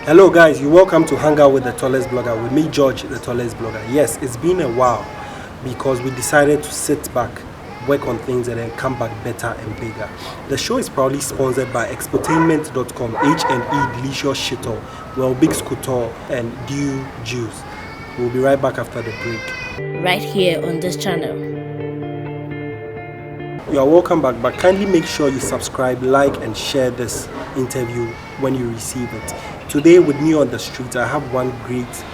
Hello guys, you're welcome to Hangout with the Tallest Blogger. With me, George, the Tallest Blogger. Yes, it's been a while because we decided to sit back, work on things and then come back better and bigger. The show is proudly sponsored by Exportainment.com, H&E Delicious Shittle, Well Big Scooter and Dew Juice. We'll be right back after the break. Right here on this channel. You are welcome back, but kindly make sure you subscribe, like and share this interview when you receive it. Today with me on the street, I have one great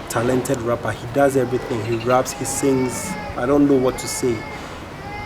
talented rapper. He does everything. He raps, he sings. I don't know what to say.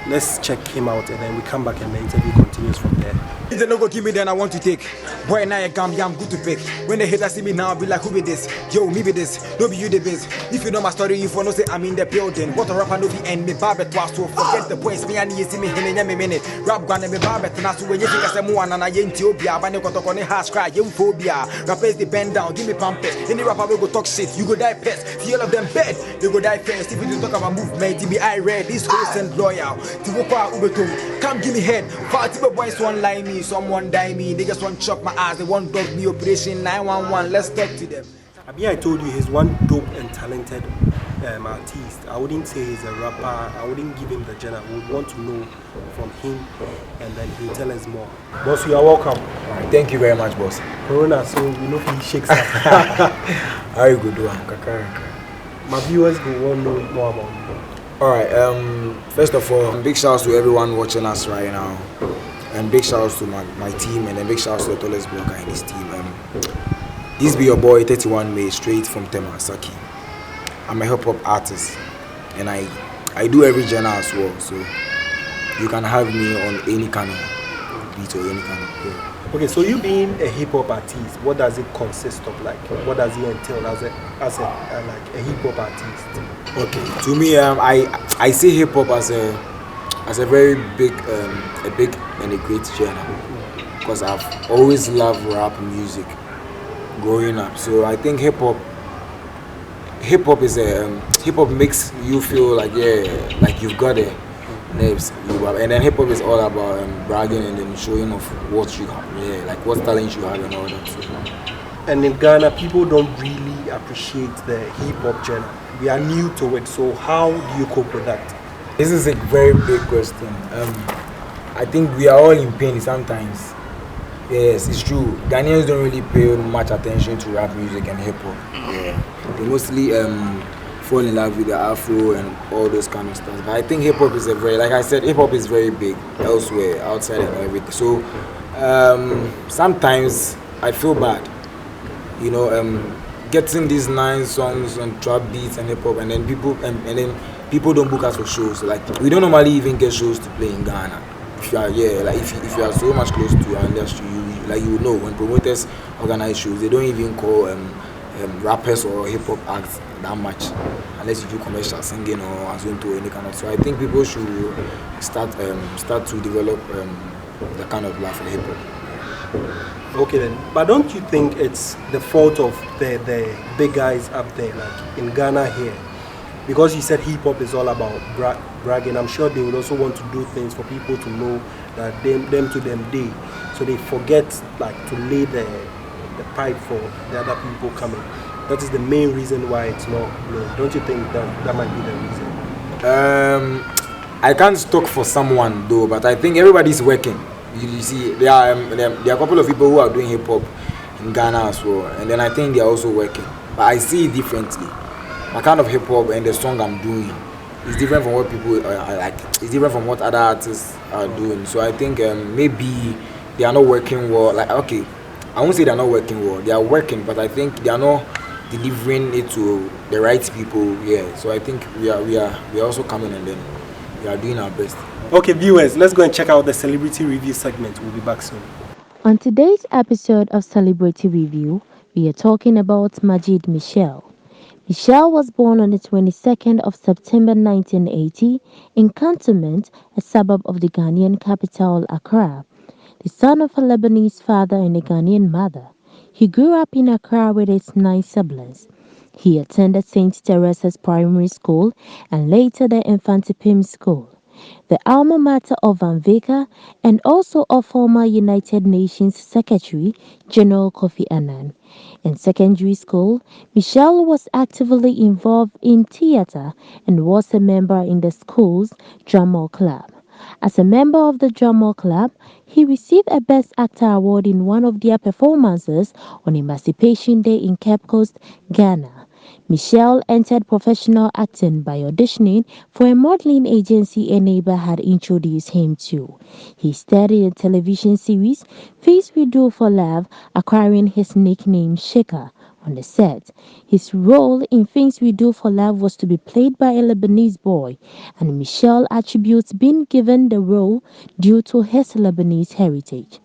Let's check him out and then we come back and the interview continues from there. If they no go give me, then I want to take. Boy, now you come, yeah, I'm good to pick. When the haters see me now, I'll be like, who be this? Yo, me be this. No be you the biz. If you know my story, if you know say I'm in the building. What a rapper no be end me barber twice to forget the boys. Me and you see me in a minute. Rap gonna me barber to nasu when you think I say more and I ain't Ethiopia. But you got to go hash cry, you phobia. Rappers they bend down, give me pampers. Any rapper will go talk shit, you go die first. See all of them bed, they go die first. If you talk about movement, be I read this host and loyal. Tiwopa Ubetum, come give me head. Party boys one lie me. Someone die me, they just want to chop my ass, they want dog me operation 911, let's talk to them. I told you he's one dope and talented artist. I wouldn't say he's a rapper, I wouldn't give him the genre. We would want to know from him and then he'll tell us more. Boss, you are welcome. Right, thank you very much, boss. Corona, so we know he shakes up. How you good doing? My viewers will want to know more about you. Alright, first of all, big shouts to everyone watching us right now. And big shouts to my team, and then big shouts to the Tallest Blogger and his team. This be your boy 31 May, straight from Temasaki. I'm a hip hop artist, and I do every genre as well. So you can have me on any kind of beat or any kind of play. Okay, so you being a hip hop artist, what does it consist of? Like, what does it entail as a hip hop artist? Okay, to me, I see hip hop as a very big and a great genre, because I've always loved rap music growing up. So I think hip hop makes you feel like like you've got a nerves, and then hip hop is all about bragging and then showing off what you have, like what talent you have and all that. So. And in Ghana, people don't really appreciate the hip hop genre. We are new to it, so how do you cope with that? This is a very big question. I think we are all in pain sometimes. Yes, it's true. Ghanaians don't really pay much attention to rap music and hip hop. Yeah. They mostly fall in love with the Afro and all those kind of stuff. But I think hip hop is like I said, hip hop is very big elsewhere, outside and everything. So sometimes I feel bad, getting these nice songs on trap beats and hip hop, and then people don't book us for shows. Like we don't normally even get shows to play in Ghana. If you are if you are so much close to your industry, you know when promoters organize shows, they don't even call rappers or hip hop acts that much unless you do commercial singing or asonto or any kind of. So I think people should start to develop the kind of love for hip hop. Okay then, but don't you think it's the fault of the big guys up there, like in Ghana here? Because you said hip hop is all about bragging, I'm sure they would also want to do things for people to know that them to them day. So they forget like to lay the pipe for the other people coming. That is the main reason why it's not known. Don't you think that might be the reason? I can't talk for someone though, but I think everybody's working. You see, there are a couple of people who are doing hip hop in Ghana as well, and then I think they are also working. But I see it differently. My kind of hip hop and the song I'm doing is different from what people are like. It's different from what other artists are doing. So I think maybe they are not working well. Like okay, I won't say they are not working well. They are working, but I think they are not delivering it to the right people. Yeah. So I think we are also coming, and then we are doing our best. Okay, viewers, let's go and check out the celebrity review segment. We'll be back soon. On today's episode of Celebrity Review, we are talking about Majid Michel. Michel was born on the 22nd of September 1980 in Cantonment, a suburb of the Ghanaian capital, Accra. The son of a Lebanese father and a Ghanaian mother, he grew up in Accra with his 9 siblings. He attended St. Teresa's Primary School and later the Infantipim School, the alma mater of Van Veka and also of former United Nations Secretary General Kofi Annan. In secondary school, Michelle was actively involved in theater and was a member in the school's drama club. As a member of the drama club, he received a Best Actor award in one of their performances on Emancipation Day in Cape Coast, Ghana. Michelle entered professional acting by auditioning for a modeling agency a neighbor had introduced him to. He starred in a television series, Things We Do for Love, acquiring his nickname Shaker on the set. His role in Things We Do for Love was to be played by a Lebanese boy, and Michelle attributes being given the role due to his Lebanese heritage.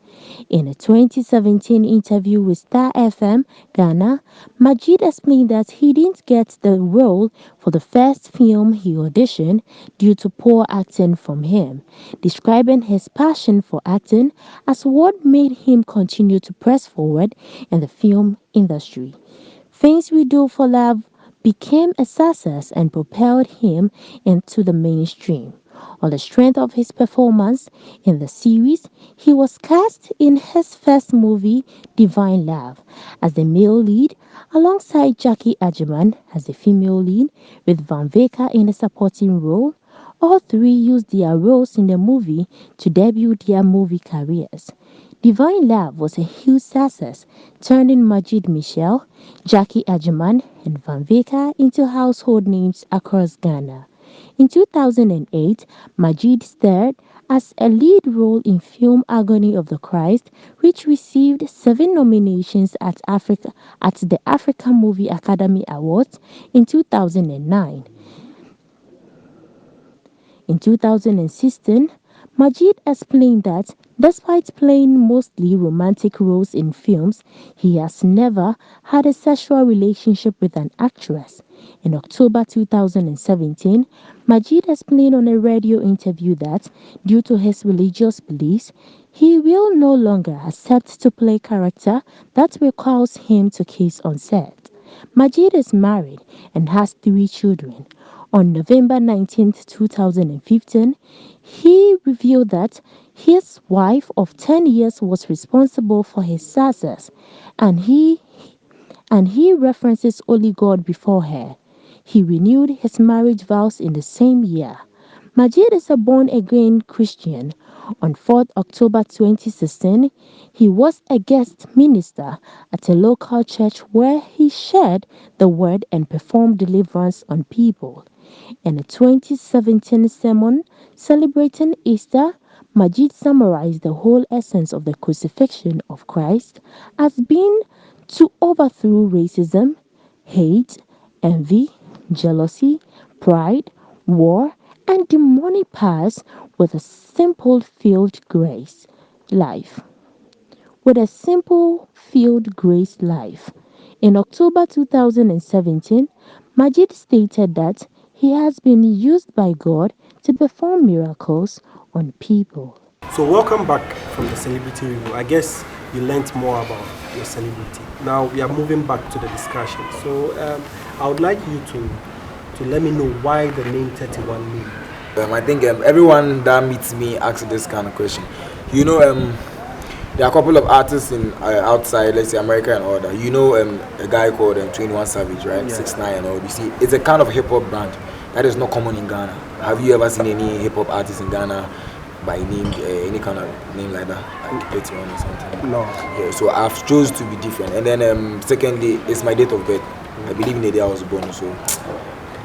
In a 2017 interview with Star FM Ghana, Majid explained that he didn't get the role for the first film he auditioned due to poor acting from him, describing his passion for acting as what made him continue to press forward in the film industry. Things We Do for Love became a success and propelled him into the mainstream. On the strength of his performance in the series, he was cast in his first movie, Divine Love, as the male lead, alongside Jackie Ajiman as the female lead, with Van Veka in a supporting role. All three used their roles in the movie to debut their movie careers. Divine Love was a huge success, turning Majid Michel, Jackie Ajiman, and Van Veka into household names across Ghana. In 2008, Majid starred as a lead role in film Agony of the Christ, which received 7 nominations at the African Movie Academy Awards in 2009. In 2016, Majid explained that despite playing mostly romantic roles in films, he has never had a sexual relationship with an actress. In October 2017, Majid explained on a radio interview that, due to his religious beliefs, he will no longer accept to play character that will cause him to kiss on set. Majid is married and has 3 children. On November 19, 2015, he revealed that his wife of 10 years was responsible for his success, and he references only God before her. He renewed his marriage vows in the same year. Majid is a born-again Christian. On 4th October 2016, he was a guest minister at a local church where he shared the word and performed deliverance on people. In a 2017 sermon celebrating Easter, Majid summarized the whole essence of the crucifixion of Christ as being to overthrow racism, hate, envy, jealousy, pride, war, and demonic powers with a simple field grace life. With a simple field grace life. In October 2017, Majid stated that he has been used by God to perform miracles on people. So welcome back from the celebrity review. I guess you learnt more about your celebrity. Now we are moving back to the discussion. So I would like you to let me know why the name 31 Me. I think everyone that meets me asks this kind of question. You know, there are a couple of artists in outside, let's say America and all that. You know, a guy called 21 Savage, right? Yeah. 6ix9ine and all. You see, it's a kind of hip hop brand that is not common in Ghana. Have you ever seen any hip hop artist in Ghana by name, any kind of name like that, like 31 or something? No. Yeah. So I've chose to be different. And then secondly, it's my date of birth. I believe in the day I was born. So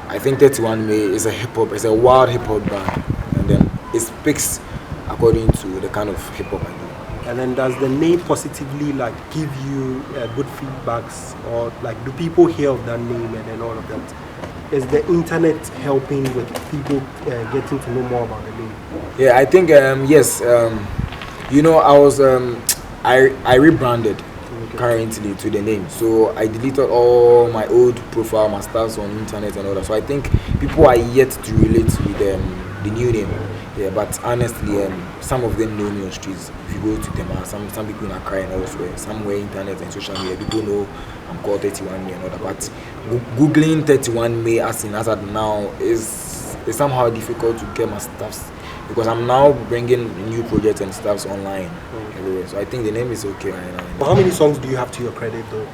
I think 31 May is it's a wild hip hop brand, and then it speaks according to the kind of hip hop I do. And then does the name positively like give you good feedbacks, or like do people hear of that name and then all of that? Is the internet helping with people getting to know more about the name? Yeah, I think yes. You know, I rebranded currently to the name, so I deleted all my old profile, my stars on internet and all that. So I think people are yet to relate with the new name. Yeah, but honestly, some of them know me on streets. If you go to them, some people are crying elsewhere. Somewhere internet and social media, people know I'm called 31 May and all that. But googling 31 May as of now is somehow difficult to get my stuffs, because I'm now bringing new projects and stuffs online everywhere. So I think the name is okay right now. How many songs do you have to your credit though?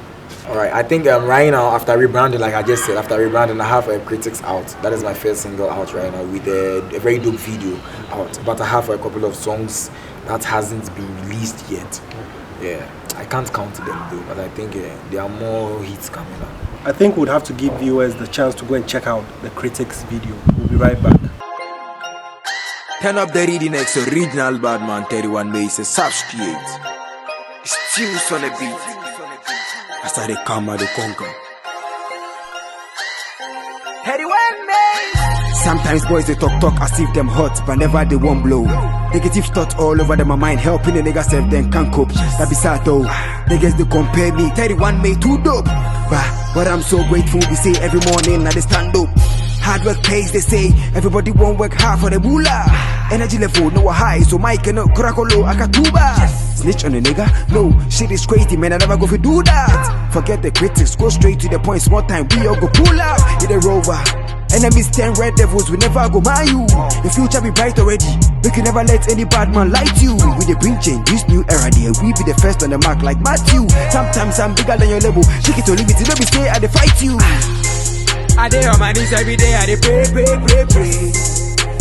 Alright, I think right now after rebranding, like I just said, after rebranding, I have Critics out. That is my first single out right now with a very dope video out. But I have a couple of songs that hasn't been released yet. Yeah, I can't count them though, but I think there are more hits coming up. I think we'd have to give viewers the chance to go and check out the Critics video. We'll be right back. Turn up the reading next original Badman 31 May says substitute. Stews on the beat. As I come out the conquer. 31 May. Sometimes boys they talk as if them hot, but never they won't blow. Negative thoughts all over them my mind, helping the niggas self then can't cope. That be sad though. Niggas they compare me 31 May too dope. But I'm so grateful we say every morning I they stand up. Hard work pays, they say. Everybody won't work hard for the moolah. Energy level, no high, so Mike cannot crack low. Akatuba. Snitch on a nigga? No, shit is crazy, man. I never go for do that. Forget the critics, go straight to the point. Small time, we all go pull up. Hit a rover. Enemies 10 red devils, we never go mind you. The future be bright already. We can never let any bad man light you. With the bring change, this new era there, we be the first on the mark like Matthew. Sometimes I'm bigger than your level. Shake it to limit it, let me stay, I dey fight you. I dey on my knees every day, I dey pray.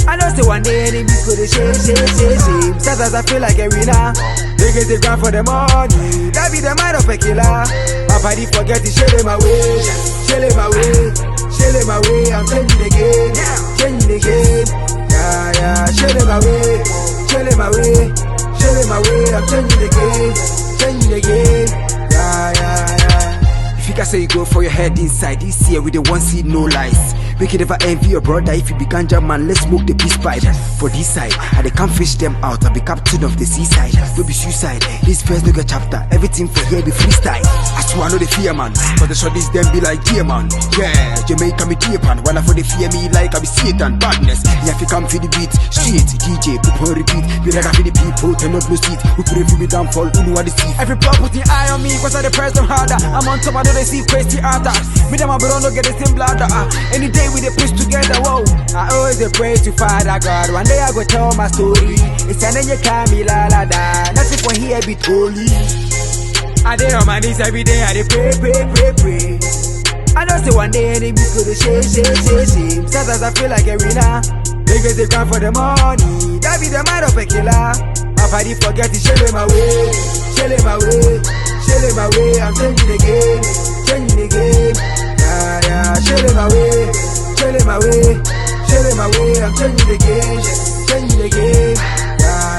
I know say one day enemies go dey shame. Sometimes I feel like a winner. Niggas they grind for the money. That be the mind of a killer. My body forget to shell him away. I'm changing the game. Yeah. Shell him away. I'm changing the game. Yeah. If you can say you go for your head inside this year with the one seed, no lies. We can never envy your brother if you be ganja man, let's smoke the peace pipe. For this side, I they can't fish them out, I be captain of the seaside. No be suicide, this first nigga chapter, everything for here be freestyle. I swear I know the fear man, but the shorties them be like dear man. Yeah, Jamaica me dear man, while I for the fear me like I be Satan, badness. Yeah, if you come for the beat, straight, DJ, put on repeat. Be like I be the people, turn up no seat. We pray for me downfall, who know what the see. Every block put the eye on me, cause I the press them harder. I'm on top, I know they see crazy harder. Me them my bro no get the same bladder. Any day we dey push together, whoa. I always dey pray to Father God. One day I go tell my story. It's an you call me la la da. Nothing for here be holy. I dey on my knees every day. I dey pray. I know say one day enemies go dey shame. Sometimes I feel like a winner. Niggas they grind for the money. That be the mind of a killer. My body forget to shell him away. I'm changing the game. Yeah. Shell him away. I'm changing the game. Yeah.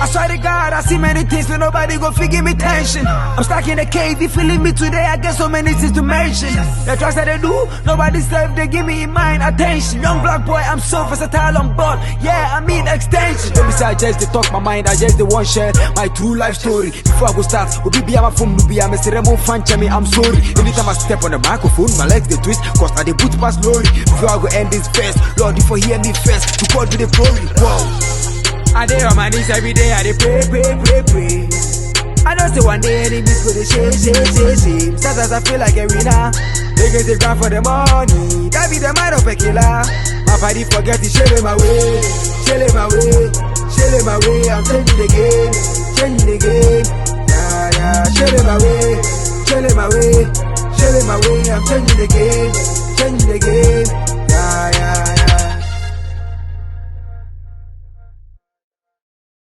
I swear to God, I see many things, but nobody go figure me tension. I'm stuck in a cave, you feeling me today, I get so many things to mention. The tracks that they do, nobody serve, they give me mind attention. Young black boy, I'm so versatile on board, yeah, I mean extension. Let me say I just they talk my mind, I just they want share my true life story. Before I go start, Obi be my phone, Nubi, I'm a ceremony fan, me, I'm sorry. Anytime I step on the microphone, my legs they twist, cause I they boot past glory. Before I go end this first, Lord, if you hear me first, to God be the glory, whoa. I dey on my knees every day, I dey pray. I know say one day enemies go dey shame. Sometimes I feel like a winner. Niggas they grind for the money. That be the mind of a killer. My body forget to shell him away. I'm changing the game. Yeah. Shell him away. I'm changing the game. Yeah.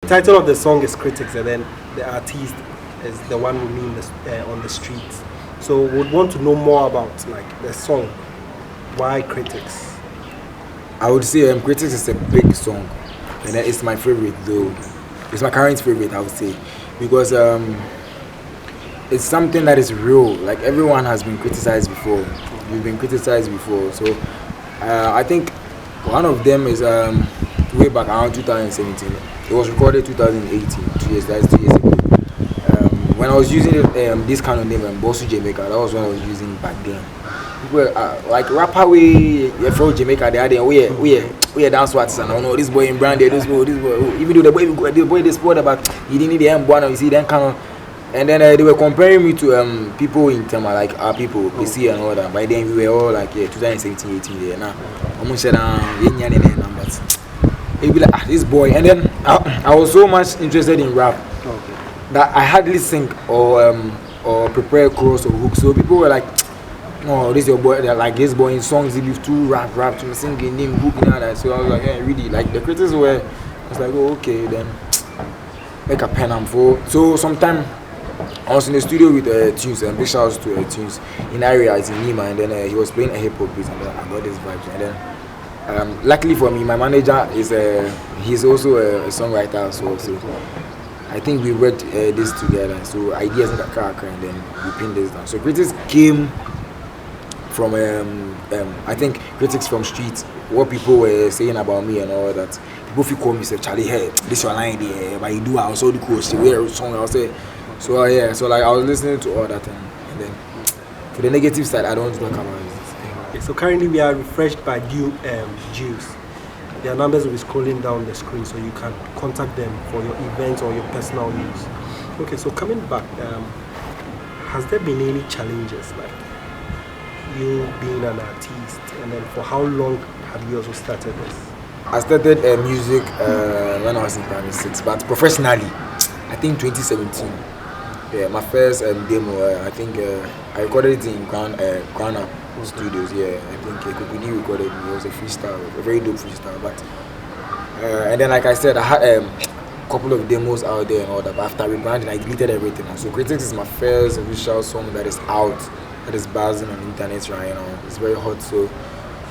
The title of the song is Critics, and then the artist is the one we mean on the streets. So we'd want to know more about like the song. Why Critics? I would say Critics is a big song, and it's my favorite though. It's my current favorite, I would say, because it's something that is real. Like everyone has been criticized before. We've been criticized before. So I think one of them is way back around 2017. It was recorded 2018, 2 years ago. When I was using this kind of name, Bosu Jamaica, that was what I was using back then. People like rapper we from Jamaica, they had we dance what's and no this boy in branded, this boy, even though the boy they sport about he didn't need the M1, you see then kind of, and then they were comparing me to people in Tema, like our people, PC and all that. By then we were all like 2017, 18 there now. Almost said numbers. He'd be like, this boy, and then I was so much interested in rap that I hardly sing or or prepare chorus or hook. So people were like, oh, this is your boy. They're like, this boy in songs, he give too rap to singing name, hook and all that. So I was like, yeah, really. Like the critics were, I was like, oh, okay, then make a pen and for. So sometime I was in the studio with Tunes, and big shouts to Tunes in area, it's in Nima, and then he was playing a hip hop beat, and then I got this vibes, and then luckily for me, my manager is he's also a songwriter, so I think we worked this together. So ideas in the car, and then we pinned this down. So critics came from I think critics from streets, what people were saying about me and all that. People feel call me say, Charlie, hey, this your line there, but you do I also the cool. She wear a song, I'll say. So yeah, so like I was listening to all that, and then for the negative side, I don't want to talk about it. Okay, so currently we are refreshed by Jews. Their numbers will be scrolling down the screen, so you can contact them for your events or your personal use. Okay, so coming back, has there been any challenges, like you being an artist, and then for how long have you also started this? I started music when I was in primary 6, but professionally, I think 2017. Yeah, my first demo, I think I recorded it in Ghana Studios. Yeah, I think Kukudi recorded it. It was a freestyle, a very dope freestyle. But and then, like I said, I had a couple of demos out there and all that. But after rebranding, I deleted everything. So Critics is my first official song that is out, that is buzzing on the internet right now. It's very hot, so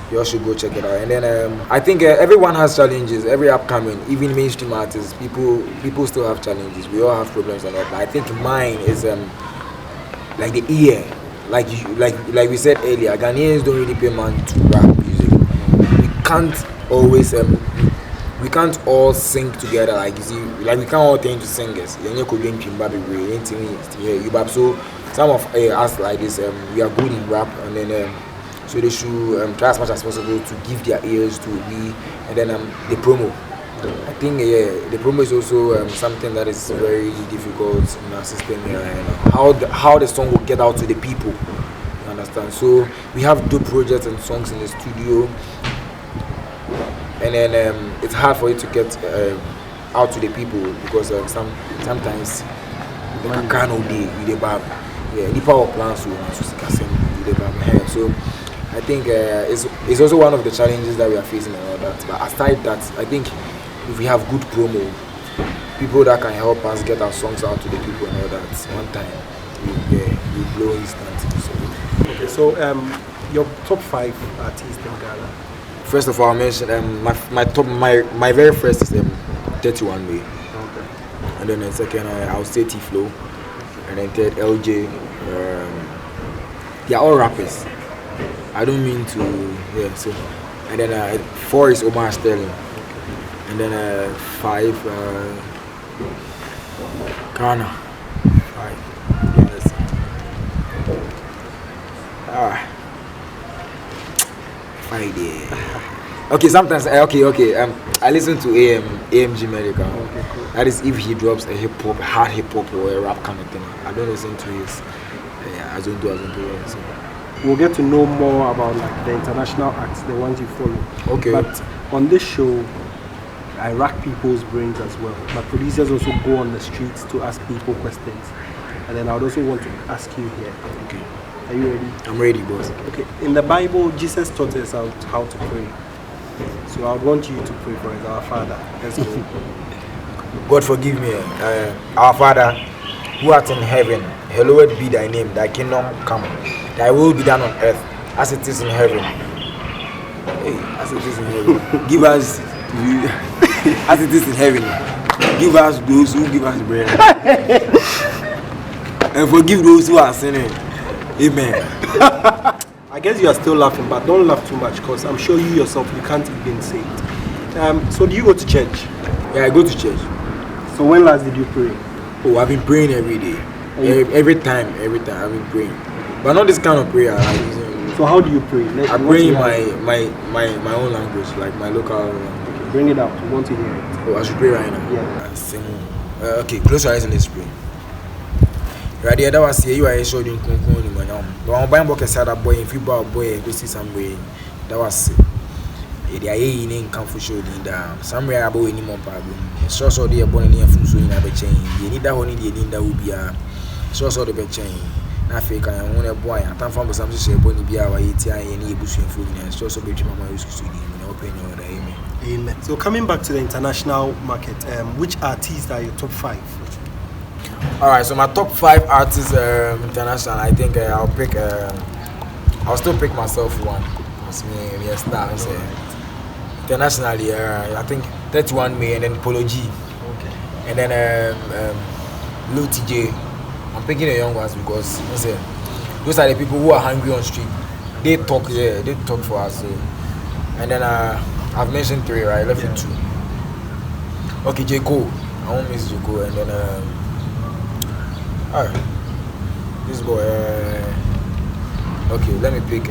you all should go check it out. And then I think everyone has challenges. Every upcoming, even mainstream artists, people still have challenges. We all have problems and all. But I think mine is like the ear. Like we said earlier, Ghanaians don't really pay man to rap music. We can't always we can't all sing together. Like you see, like we can't all tend to singers. So some of us like this, we are good in rap, and then so they should try as much as possible to give their ears to me. And then the promo. I think the promo is also something that is very difficult in our system here. How the song will get out to the people. You understand? So we have dope projects and songs in the studio, and then it's hard for it to get out to the people because sometimes the can all day with the bab. Yeah, the power plants so I think it's also one of the challenges that we are facing and all that. But aside that, I think if we have good promo, people that can help us get our songs out to the people and all that, one time we blow instantly. Okay, so your top 5 artists in Ghana. First of all, I mentioned my very first is 31 Way. Okay. And then second, I'll say T-Flow. And then third, LJ. They are all rappers. I don't mean to, so. And then 4 is Omar Sterling. And then 5, Ghana. 5. Yes. Friday. Okay, sometimes I listen to AMG Medical. Okay, cool. That is if he drops a hip hop, hard hip hop or a rap kind of thing. I don't listen to his I don't do it. So. We'll get to know more about like the international acts, the ones you follow. Okay. But on this show, I rack people's brains as well. My producers also go on the streets to ask people questions. And then I would also want to ask you here. Okay. Are you ready? I'm ready, boss. Okay. In the Bible, Jesus taught us how to pray. So I would want you to pray for us, our Father. Let's go. God forgive me. Our Father, who art in heaven, hallowed be thy name. Thy kingdom come. Thy will be done on earth as it is in heaven. Hey, as it is in heaven. Give us, as it is in heaven. Give us those who give us bread. And forgive those who are sinning. Amen. I guess you are still laughing, but don't laugh too much because I'm sure you yourself, you can't even say it. So do you go to church? Yeah, I go to church. So when last did you pray? Oh, I've been praying every day. Every time I've been praying. But not this kind of prayer. So how do you pray? I pray in my own language, like my local language. Okay, bring it out. We want to hear it. Oh, I should pray right now? Yeah. Sing. Okay, close your eyes and let's pray. Right there, that was here. You are showing Kunkun. But I'm buying book a boy. If you buy a boy, go see some way. That was it. They are in come for show down. Somewhere about any more problem. So they are born in here from so in a chain. You need that one, you need that will be a so the bed chain. I think I want a boy, and time from some say, Bonnie be our ATI and Ebusu and food, and so be my used to open your amen. Amen. So coming back to the international market, which artists are your top 5? All right, so my top 5 artists international, I think I'll still pick myself one. Because me a star. Internationally, I think 31 May and then Polo G. Okay. And then Lil TJ. I'm picking the young ones because those are the people who are hungry on street. They talk for us. So. And then I've mentioned 3, right? Left with 2. Okay, J. Cole. I won't miss J. Cole. And then alright. This boy okay, let me pick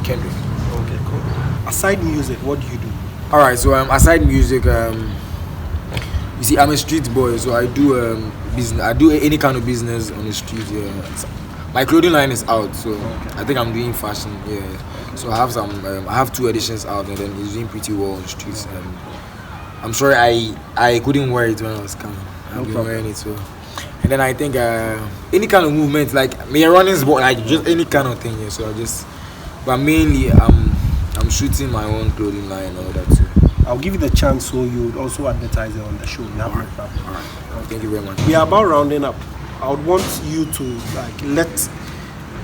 Kendrick. Okay, cool. Aside music, what do you do? Alright, so aside music, you see, I'm a street boy, so I do business. I do any kind of business on the street. Yeah, my clothing line is out, so I think I'm doing fashion. Yeah, so I have some. I have 2 editions out, and then it's doing pretty well on the streets. I'm sorry I couldn't wear it when I was coming. I've been wearing it, so. And then I think any kind of movement, like me running sport, like just any kind of thing. Yeah, so but mainly I'm shooting my own clothing line and all that too. I'll give you the chance so you also advertise it on the show. You have no problem. All right. Thank you very much. We are about rounding up. I would want you to let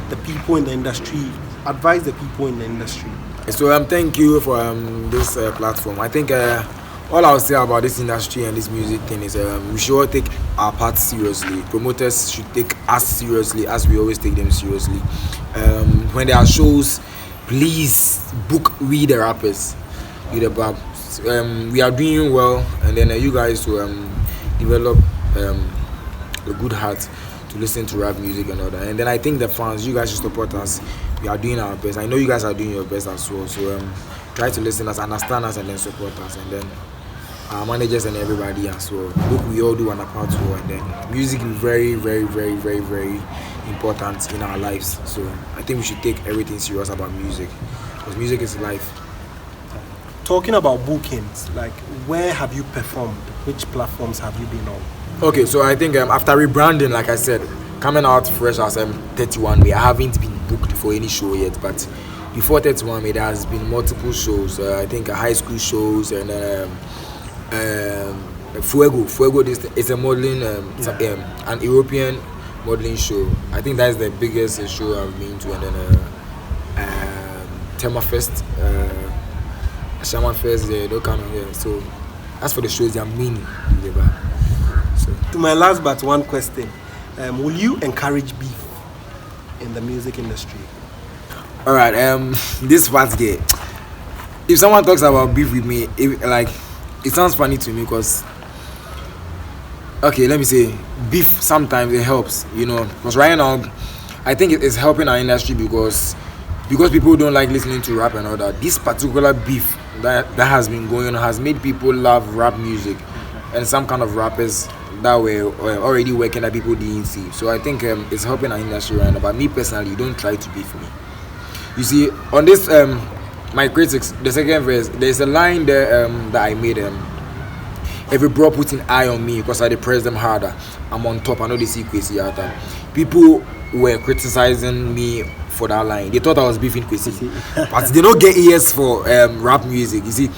the people in the industry advise the people in the industry. So thank you for this platform. I think all I'll say about this industry and this music thing is we should all take our part seriously. Promoters should take us seriously as we always take them seriously. When there are shows, please book we the rappers. We are doing well, and then you guys to develop a good heart to listen to rap music and all that. And then I think the fans, you guys should support us. We are doing our best. I know you guys are doing your best as well. So try to listen us, understand us, and then support us. And then our managers and everybody as well. Look, we all do on a part too. And then music is very, very, very, very, very important in our lives. So I think we should take everything serious about music, because music is life. Talking about bookings, where have you performed? Which platforms have you been on? Okay, so I think after rebranding, like I said, coming out fresh as 31 May, I haven't been booked for any show yet, but before 31 May, there has been multiple shows. I think high school shows and Fuego. This is a modeling, an European modeling show. I think that's the biggest show I've been to, and then Tema Fest. Shaman Fest, they don't come here. So as for the shows, they are many. So. To my last but one question, will you encourage beef in the music industry? All right, this part there. If someone talks about beef with me, it sounds funny to me because, okay, let me say, beef sometimes it helps, because right now, I think it's helping our industry because people don't like listening to rap and all that. This particular beef that has been going on has made people love rap music, and some kind of rappers that were already working that people didn't see. So I think it's helping our industry right now. But me personally, don't try to beef me. You see, on this my critics, the second verse, there's a line there that I made. Every bro put an eye on me because I depress them harder. I'm on top. I know they see Kwesi out. People were criticizing me for that line. They thought I was beefing Kwesi, but they don't get ears for rap music. You see,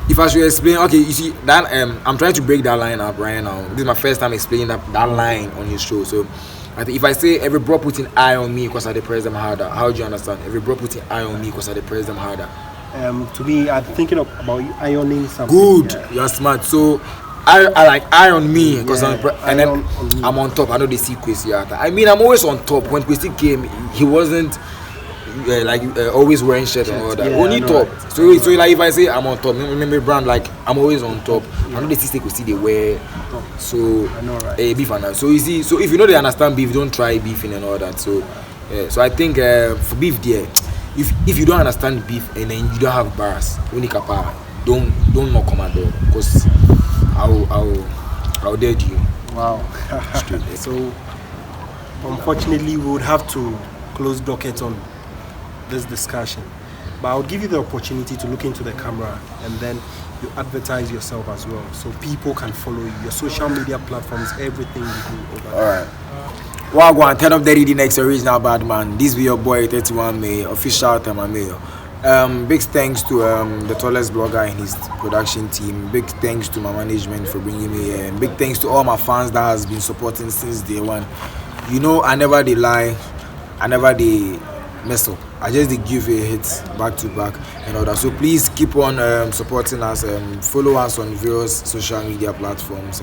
if I should explain, okay, you see that I'm trying to break that line up right now. This is my first time explaining that line on your show. So I think if I say every bro put an eye on me because I depress them harder, how do you understand? Every bro put an eye on me because I depress them harder. To me, I'm thinking about ironing something. Good, you're smart. So I like eye on me because I'm on top. I know they see Kwesi out. I mean, I'm always on top. When Kwesi came, he wasn't always wearing shirt and all that. Only top. Right. So like if I say I'm on top, remember brand, I'm always on top. I know they see Kwesi they wear. So I know, right? Beef and that. So you see, so if you know they understand beef, don't try beefing and all that. So so I think for beef there, if you don't understand beef and then you don't have bars, don't knock on my door because I'll dead you. Wow. So unfortunately we would have to close docket on this discussion, but I'll give you the opportunity to look into the camera and then you advertise yourself as well, so people can follow you. Your social media platforms, everything you do over there. Alright. Wagwan, turn up the reading next original bad man. This be your boy 31 May, official time mayor. Big thanks to the tallest blogger and his production team. Big thanks to my management for bringing me here. And big thanks to all my fans that has been supporting since day one. You know, I never did lie, I never did mess up. I just did give a hits back to back and all that. So please keep on supporting us. Follow us on various social media platforms.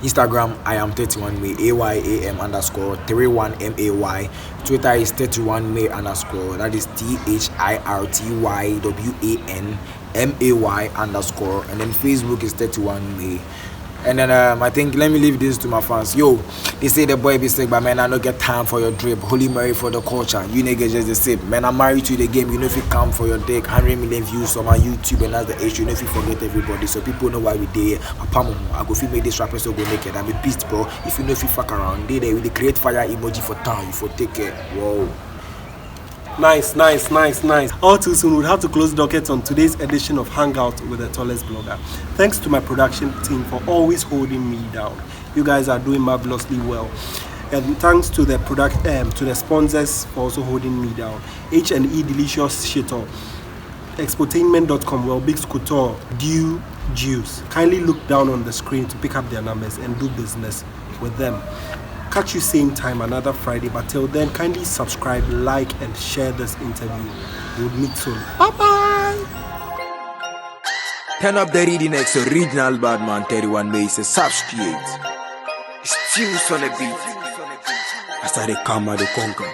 Instagram, I am 31 May, AYAM_31MAY. Twitter is 31 May _ that is THIRTYWANMAY _, and then Facebook is 31 May. And then I think, let me leave this to my fans. Yo, they say the boy be sick, but man, I don't get time for your drip. Holy Mary for the culture. You niggas just the same. Man, I'm married to the game. You know if you come for your dick, 100 million views on my YouTube, and that's the issue. You know if you forget everybody, so people know why we there. I go feel make this rapper so go naked. I'm a beast, bro. If you know if you fuck around, they will create fire emoji for town. You for take it. Whoa. Nice. All too soon, we'll have to close dockets on today's edition of Hangout with the tallest blogger. Thanks to my production team for always holding me down. You guys are doing marvelously well. And thanks to the to the sponsors for also holding me down. H&E Delicious Shitter, Exportainment.com, Well Big Scooter, Dew Juice. Kindly look down on the screen to pick up their numbers and do business with them. Catch you same time another Friday, but till then, kindly subscribe, like, and share this interview. We'll meet soon. Bye-bye. Turn up the reading next original bad man 31 May say subscribe. Steals on the beat. As I come out the conquer.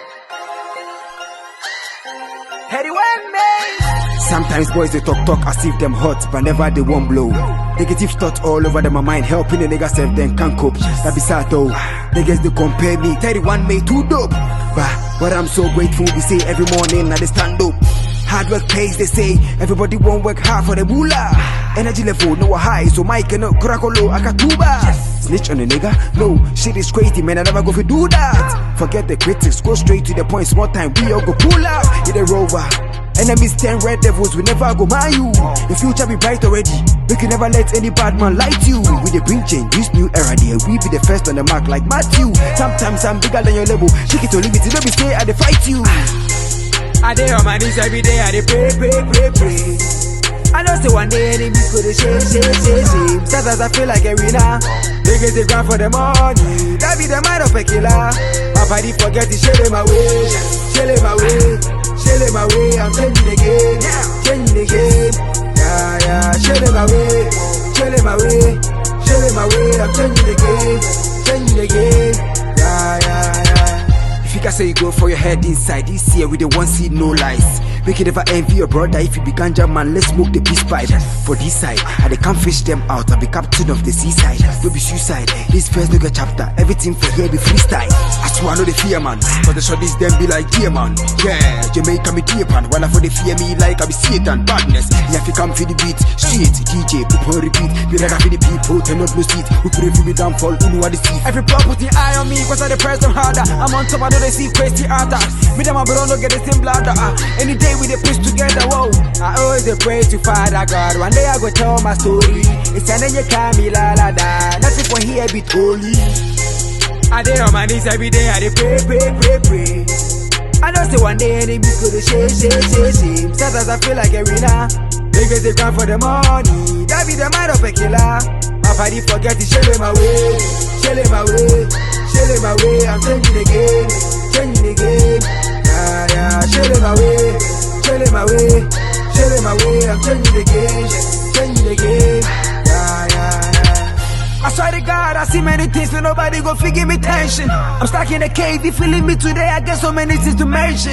31 May. Sometimes boys they talk as if them hot, but never they won't blow. Negative thoughts all over them, my mind helping the niggas self then can't cope. That be sad though. Niggas they compare me 31 May too dope. But I'm so grateful we say every morning now they stand up. Hard work pays, they say. Everybody won't work hard for the moolah. Energy level no high, so Mike cannot crack a low akatuba. Snitch on a nigga? No, shit is crazy, man. I never go for do that. Forget the critics, go straight to the point. Small time, we all go pull out. Hit a rover. Enemies 10 red devils, we never go mind you. The future be bright already. We can never let any bad man light you. We the bring change, this new era there. We be the first on the mark like Matthew. Sometimes I'm bigger than your level. Shake it or leave it, let me stay, I dey fight you. I dey on my knees every day, I dey pray. I know say one day enemies go to shame. Sometimes I feel like a winner. Niggas they grind for the money. That be the mind of a killer. My body forget to share my way. I'm changing the game. Yeah, share my way. I'm changing the game. Yeah. If you can say you go for your head inside, this year we the one see no lies. We can never envy your brother if you be ganja man, let's smoke the peace pipe. For this side, I they can't fish them out, I be captain of the seaside. Don't be suicide, this first nigga chapter, everything for here be freestyle. I swear I know the fear man, but the shorties them be like dear man. Yeah, Jamaica me dear pan, while I for the fear me like I be Satan, badness. Yeah, if you come for the beat, shit, DJ, put on repeat. Be like I for the people, turn up no seat. Who pray for me downfall, who know what the see. Every block put the eye on me, cause I the press them harder. I'm on top, I know they see crazy attacks. Me them my bro no get the same bladder. Any day we dey push together, whoa. I always dey pray to Father God. One day I go tell my story. It's an you can't be la da. Nothing for here be holy. I dey on my knees every day. I dey pray. I know say one day enemies go to shame. Sometimes I feel like a winner. Niggas they grind for the money. That be the mind of a killer. My body forget to share my way. I'm changing the game. Yeah, share my way. I'm changing the game. Yeah. I swear to God, I see many things, but nobody go give me tension. I'm stuck in a cave, you feeling me today, I get so many things to mention.